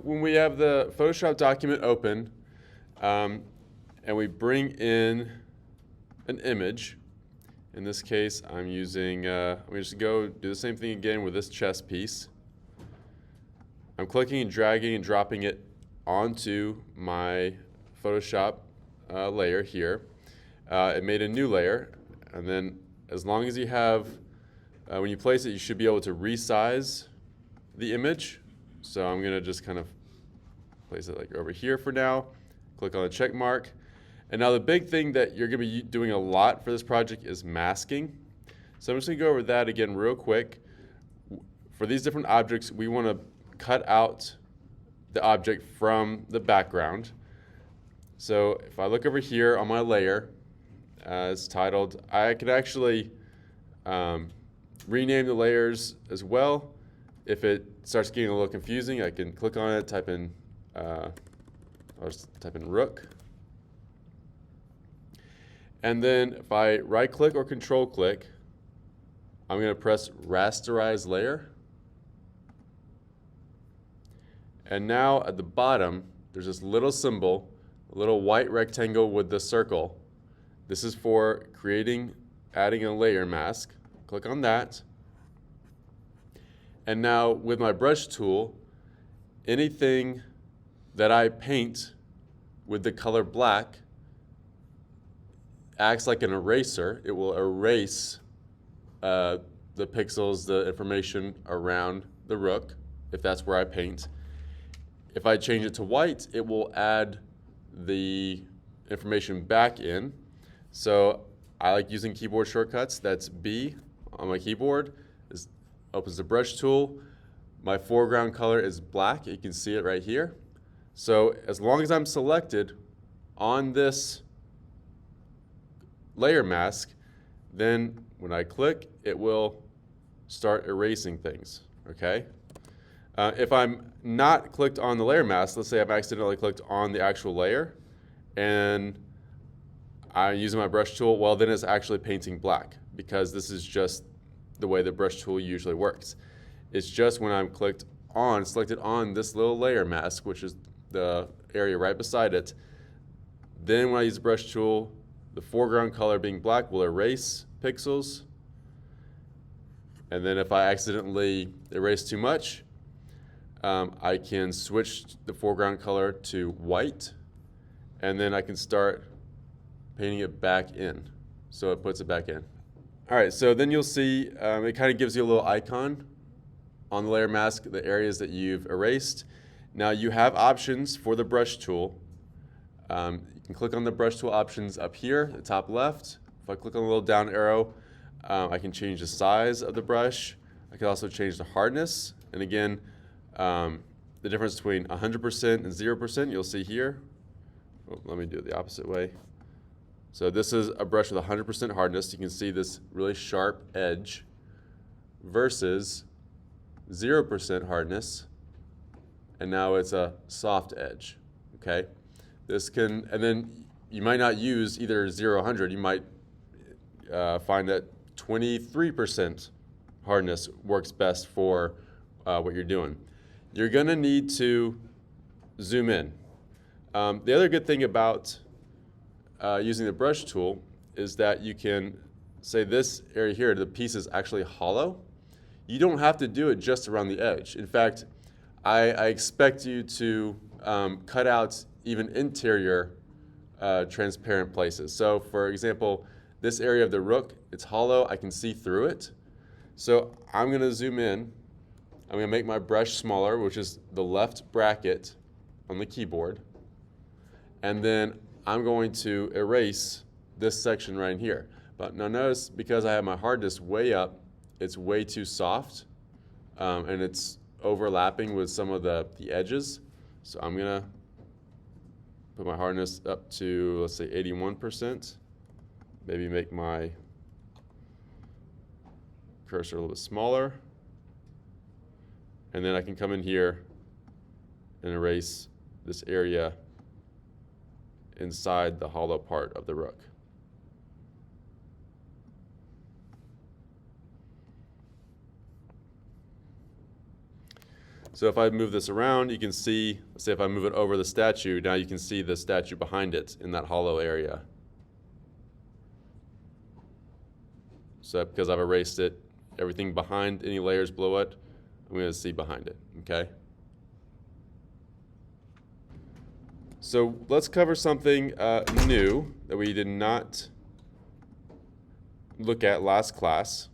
when we have the Photoshop document open and we bring in an image, in this case I'm using, we just go do the same thing again with this chess piece. I'm clicking and dragging and dropping it onto my Photoshop layer here. It made a new layer, and then as long as you have, when you place it, you should be able to resize the image. So I'm gonna just kind of place it like over here for now, click on the check mark. And now the big thing that you're gonna be doing a lot for this project is masking. So I'm just gonna go over that again real quick. For these different objects, we wanna cut out the object from the background. So if I look over here on my layer, it's titled, I could actually rename the layers as well. If it starts getting a little confusing, I can click on it, type in, I'll just type in rook. And then if I right click or control click, I'm going to press rasterize layer. And now at the bottom, there's this little symbol, a little white rectangle with the circle. This is for adding a layer mask. Click on that. And now with my brush tool, anything that I paint with the color black acts like an eraser. It will erase the pixels, the information around the rook, if that's where I paint. If I change it to white, it will add the information back in. So I like using keyboard shortcuts. That's B on my keyboard. This opens the brush tool. My foreground color is black. You can see it right here. So as long as I'm selected on this layer mask, then when I click, it will start erasing things, okay? If I'm not clicked on the layer mask, let's say I've accidentally clicked on the actual layer and I'm using my brush tool, well then it's actually painting black because this is just the way the brush tool usually works. It's just when I'm selected on this little layer mask, which is the area right beside it, then when I use the brush tool, the foreground color being black will erase pixels. And then if I accidentally erase too much, I can switch the foreground color to white, and then I can start painting it back in. So it puts it back in. All right, so then you'll see it kind of gives you a little icon on the layer mask, the areas that you've erased. Now you have options for the brush tool. You can click on the brush tool options up here, the top left. If I click on the little down arrow, I can change the size of the brush. I can also change the hardness. And again, the difference between 100% and 0%, you'll see here. Oh, let me do it the opposite way. So this is a brush with 100% hardness. You can see this really sharp edge versus 0% hardness. And now it's a soft edge, okay? And then you might not use either 0 or 100. You might find that 23% hardness works best for what you're doing. You're gonna need to zoom in. The other good thing about using the brush tool is that you can say this area here, the piece is actually hollow. You don't have to do it just around the edge. In fact, I expect you to cut out even interior transparent places. So for example, this area of the rook, it's hollow, I can see through it. So I'm gonna zoom in. I'm gonna make my brush smaller, which is the left bracket on the keyboard. And then I'm going to erase this section right here. But now notice, because I have my hardness way up, it's way too soft, and it's overlapping with some of the edges. So I'm gonna put my hardness up to, let's say 81%. Maybe make my cursor a little bit smaller. And then I can come in here and erase this area inside the hollow part of the rook. So if I move this around, you can see, let's say if I move it over the statue, now you can see the statue behind it in that hollow area. So because I've erased it, everything behind any layers below it, I'm going to see behind it, okay? So let's cover something new that we did not look at last class.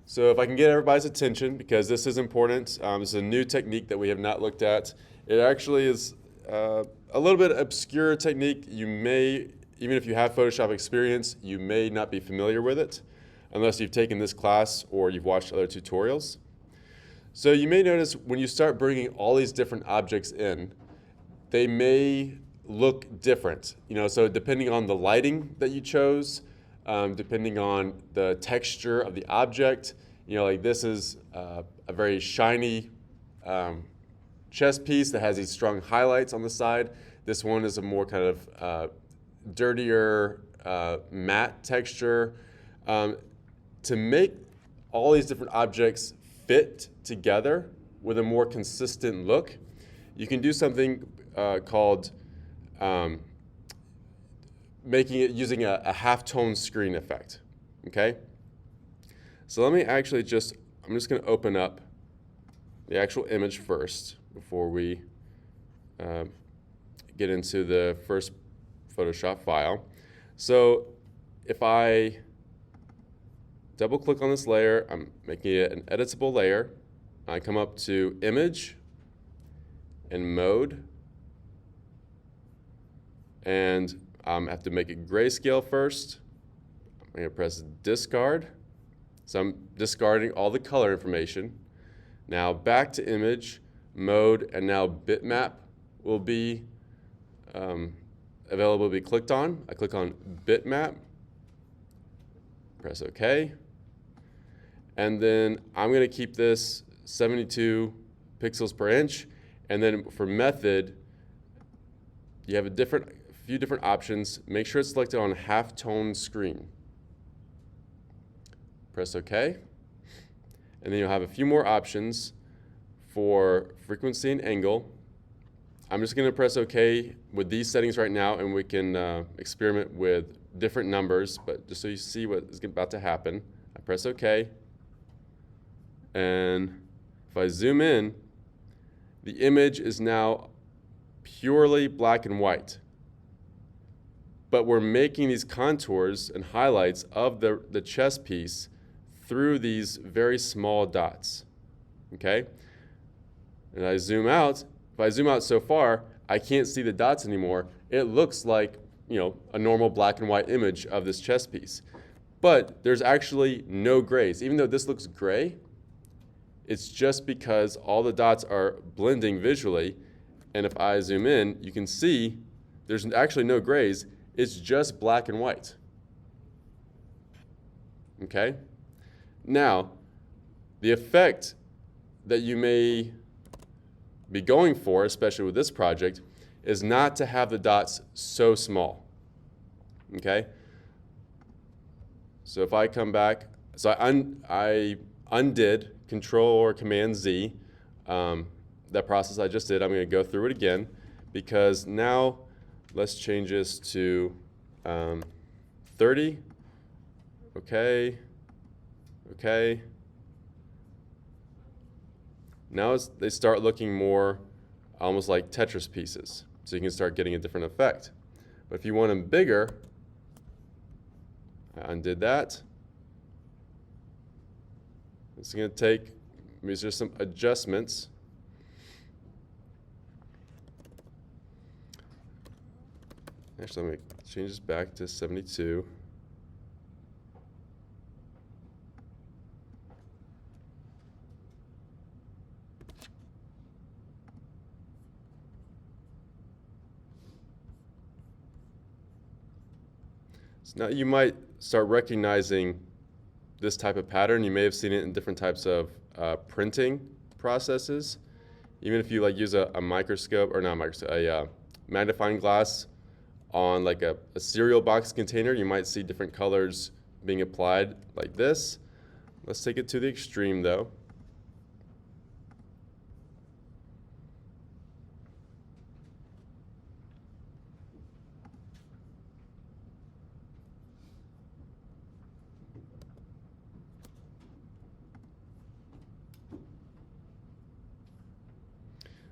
So if I can get everybody's attention, because this is important, this is a new technique that we have not looked at. It actually is a little bit obscure technique. You may, even if you have Photoshop experience, you may not be familiar with it unless you've taken this class or you've watched other tutorials. So you may notice when you start bringing all these different objects in, they may look different. So depending on the lighting that you chose, depending on the texture of the object, like this is a very shiny chess piece that has these strong highlights on the side. This one is a more kind of dirtier matte texture. To make all these different objects fit together with a more consistent look, you can do something called making it using a halftone screen effect, okay? So let me actually I'm just going to open up the actual image first before we get into the first Photoshop file. So if I double click on this layer, I'm making it an editable layer. I come up to Image and Mode, and I have to make it grayscale first. I'm going to press Discard. So I'm discarding all the color information. Now back to Image, Mode, and now Bitmap will be available to be clicked on. I click on Bitmap, press OK. And then I'm going to keep this 72 pixels per inch. And then for method, you have a few different options. Make sure it's selected on halftone screen. Press OK. And then you'll have a few more options for frequency and angle. I'm just going to press OK with these settings right now, and we can experiment with different numbers. But just so you see what is about to happen, I press OK. And if I zoom in, the image is now purely black and white. But we're making these contours and highlights of the chess piece through these very small dots, okay? And I zoom out. If I zoom out so far, I can't see the dots anymore. It looks like, a normal black and white image of this chess piece. But there's actually no grays. Even though this looks gray, it's just because all the dots are blending visually. And if I zoom in, you can see there's actually no grays. It's just black and white. Okay? Now, the effect that you may be going for, especially with this project, is not to have the dots so small. Okay? So if I come back, so I undid Control or Command Z, that process I just did. I'm going to go through it again, because now let's change this to 30. Okay. Okay. Now they start looking more almost like Tetris pieces. So you can start getting a different effect. But if you want them bigger, I undid that. It's going to take, these are some adjustments. Actually, let me change this back to 72. So now you might start recognizing this type of pattern. You may have seen it in different types of printing processes. Even if you use a microscope, or not a microscope, a magnifying glass on like a cereal box container, you might see different colors being applied like this. Let's take it to the extreme though.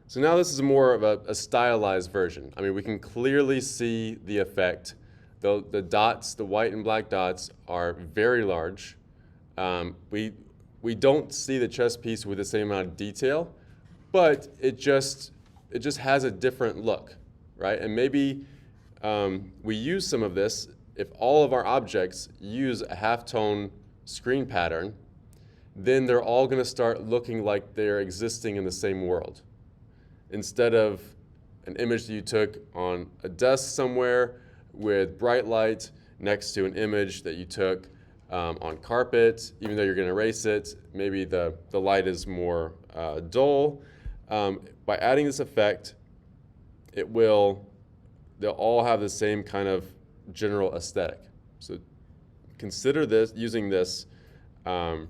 So now this is more of a stylized version. I mean, we can clearly see the effect. The dots, the white and black dots, are very large. We don't see the chess piece with the same amount of detail, but it just has a different look, right? And maybe we use some of this if all of our objects use a halftone screen pattern, then they're all going to start looking like they're existing in the same world. Instead of an image that you took on a desk somewhere with bright light next to an image that you took on carpet, even though you're going to erase it, maybe the light is more dull. By adding this effect, they'll all have the same kind of general aesthetic. So consider using this in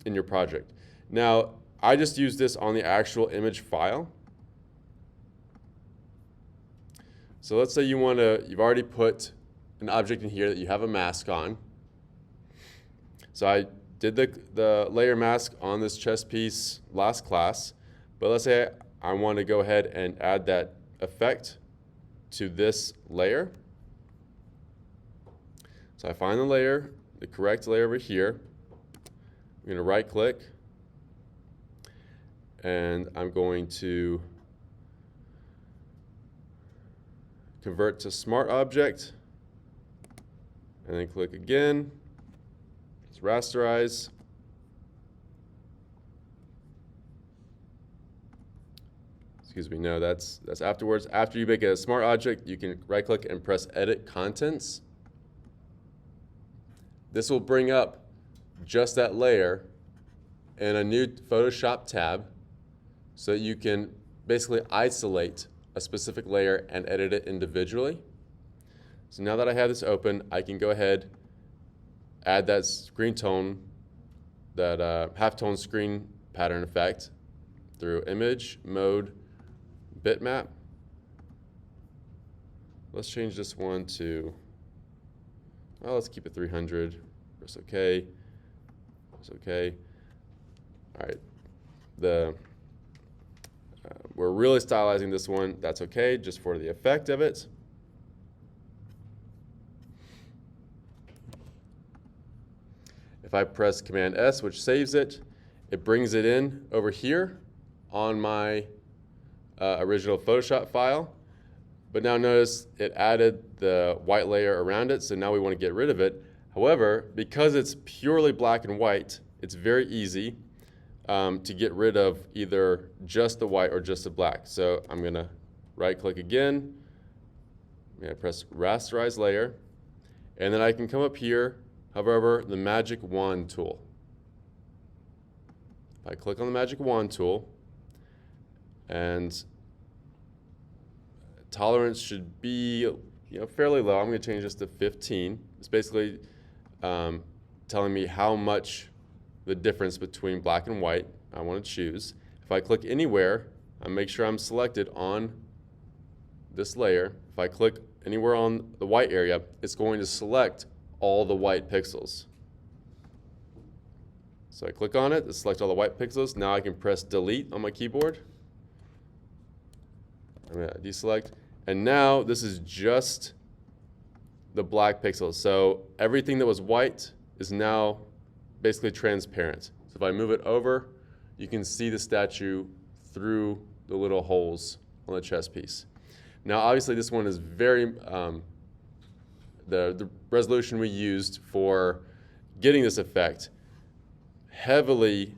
your project. Now, I just used this on the actual image file. So let's say you've already put an object in here that you have a mask on. So I did the layer mask on this chess piece last class, but let's say I want to go ahead and add that effect to this layer. So I find the layer, the correct layer over here. I'm going to right click, and I'm going to convert to Smart Object, and then click again. Let's rasterize. Excuse me, no, that's afterwards. After you make a smart object, you can right click and press Edit Contents. This will bring up just that layer in a new Photoshop tab so that you can basically isolate a specific layer and edit it individually. So now that I have this open, I can go ahead, add that screen tone, that halftone screen pattern effect through Image, Mode, Bitmap. Let's change this one to, well, let's keep it 300. Press OK. Press OK. All right. We're really stylizing this one. That's OK, just for the effect of it. If I press Command S, which saves it, it brings it in over here on my original Photoshop file. But now notice it added the white layer around it, so now we want to get rid of it. However, because it's purely black and white, it's very easy to get rid of either just the white or just the black. So I'm going to right click again. I'm going to press Rasterize Layer. And then I can come up here, however, the Magic Wand tool. If I click on the Magic Wand tool, and tolerance should be fairly low. I'm going to change this to 15. It's basically telling me how much the difference between black and white I want to choose. If I click anywhere, I make sure I'm selected on this layer. If I click anywhere on the white area, it's going to select all the white pixels. So I click on it, select all the white pixels. Now I can press Delete on my keyboard. I'm going to deselect. And now this is just the black pixels. So everything that was white is now basically transparent. So if I move it over, you can see the statue through the little holes on the chess piece. Now obviously this one is very, the resolution we used for getting this effect heavily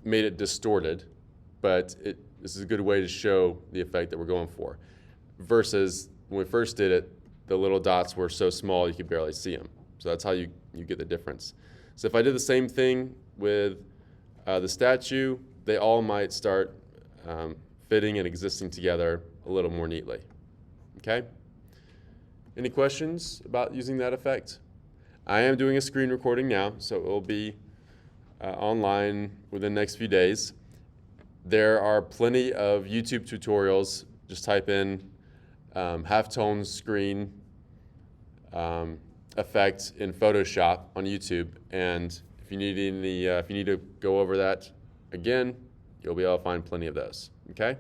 made it distorted, but this is a good way to show the effect that we're going for. Versus when we first did it, the little dots were so small you could barely see them. So that's how you get the difference. So if I did the same thing with the statue, they all might start fitting and existing together a little more neatly. Okay? Any questions about using that effect? I am doing a screen recording now, so it will be online within the next few days. There are plenty of YouTube tutorials. Just type in halftone screen effect in Photoshop on YouTube, and if you need to go over that again, You'll be able to find plenty of those, okay?